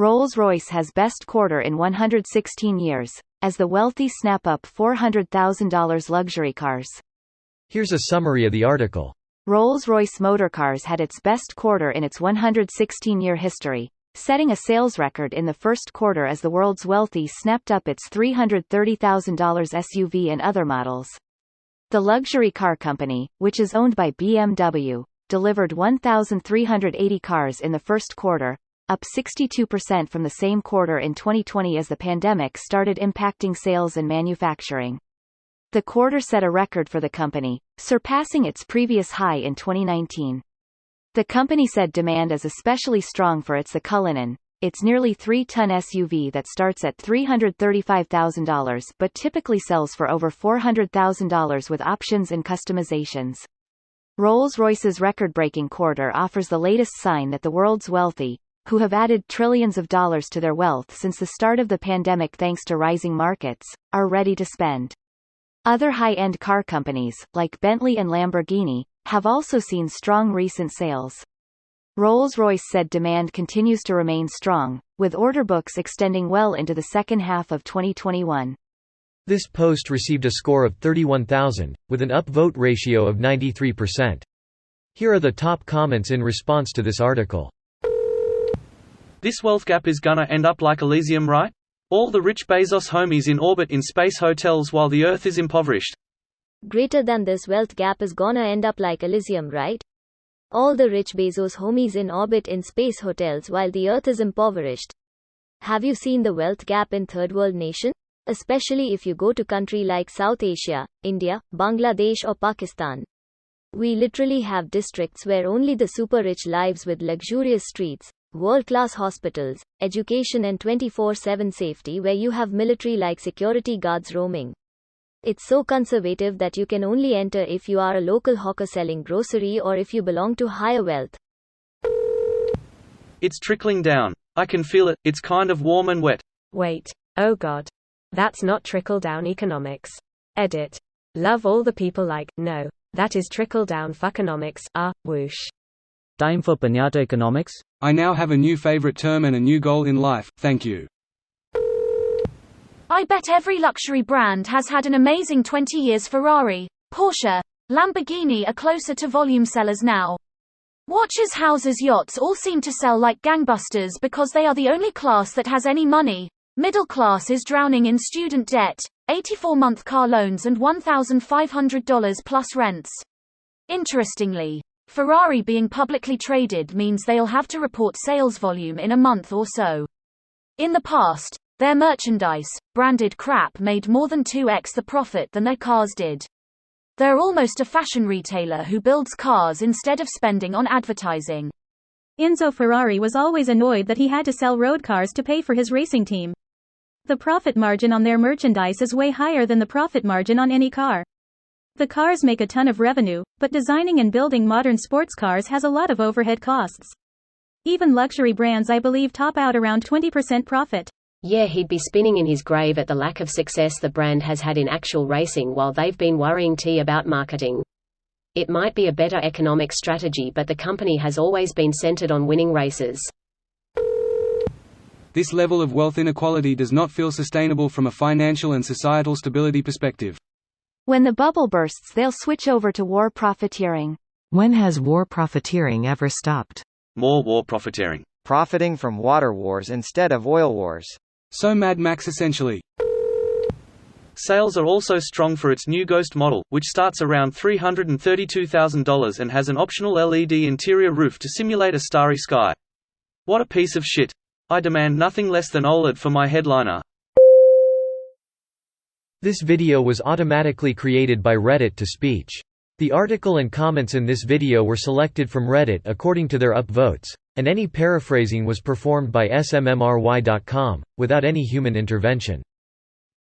Rolls-Royce has best quarter in 116 years, as the wealthy snap up $400,000 luxury cars. Here's a summary of the article. Rolls-Royce Motor Cars had its best quarter in its 116-year history, setting a sales record in the first quarter as the world's wealthy snapped up its $330,000 SUV and other models. The luxury car company, which is owned by BMW, delivered 1,380 cars in the first quarter, up 62% from the same quarter in 2020 as the pandemic started impacting sales and manufacturing. The quarter set a record for the company, surpassing its previous high in 2019. The company said demand is especially strong for the Cullinan, its nearly 3-ton SUV that starts at $335,000 but typically sells for over $400,000 with options and customizations. Rolls-Royce's record-breaking quarter offers the latest sign that the world's wealthy, who have added trillions of dollars to their wealth since the start of the pandemic thanks to rising markets, are ready to spend. Other high-end car companies, like Bentley and Lamborghini, have also seen strong recent sales. Rolls-Royce said demand continues to remain strong, with order books extending well into the second half of 2021. This post received a score of 31,000, with an upvote ratio of 93%. Here are the top comments in response to this article. This wealth gap is gonna end up like Elysium, right? All the rich Bezos homies in orbit in space hotels while the Earth is impoverished. Greater than this wealth gap is gonna end up like Elysium, right? All the rich Bezos homies in orbit in space hotels while the Earth is impoverished. Have you seen the wealth gap in third world nations? Especially if you go to country like South Asia, India, Bangladesh or Pakistan. We literally have districts where only the super rich lives with luxurious streets, world-class hospitals, education and 24/7 safety where you have military-like security guards roaming. It's so conservative that you can only enter if you are a local hawker selling grocery or if you belong to higher wealth. It's trickling down. I can feel it, it's kind of warm and wet. Wait, oh god. That's not trickle-down economics. Edit. Love all the people like, no, that is trickle-down fuckonomics, whoosh. Time for Pinata economics? I now have a new favorite term and a new goal in life, thank you. I bet every luxury brand has had an amazing 20 years. Ferrari, Porsche, Lamborghini are closer to volume sellers now. Watches, houses, yachts all seem to sell like gangbusters because they are the only class that has any money. Middle class is drowning in student debt, 84-month car loans and $1,500 plus rents. Interestingly, Ferrari being publicly traded means they'll have to report sales volume in a month or so. In the past, their merchandise, branded crap, made more than 2x the profit than their cars did. They're almost a fashion retailer who builds cars instead of spending on advertising. Enzo Ferrari was always annoyed that he had to sell road cars to pay for his racing team. The profit margin on their merchandise is way higher than the profit margin on any car. The cars make a ton of revenue, but designing and building modern sports cars has a lot of overhead costs. Even luxury brands, I believe, top out around 20% profit. Yeah, he'd be spinning in his grave at the lack of success the brand has had in actual racing while they've been worrying about marketing. It might be a better economic strategy, but the company has always been centered on winning races. This level of wealth inequality does not feel sustainable from a financial and societal stability perspective. When the bubble bursts, they'll switch over to war profiteering. When has war profiteering ever stopped? More war profiteering. Profiting from water wars instead of oil wars. So Mad Max essentially. Sales are also strong for its new Ghost model, which starts around $332,000 and has an optional LED interior roof to simulate a starry sky. What a piece of shit. I demand nothing less than OLED for my headliner. This video was automatically created by Reddit to speech. The article and comments in this video were selected from Reddit according to their upvotes, and any paraphrasing was performed by smmry.com, without any human intervention.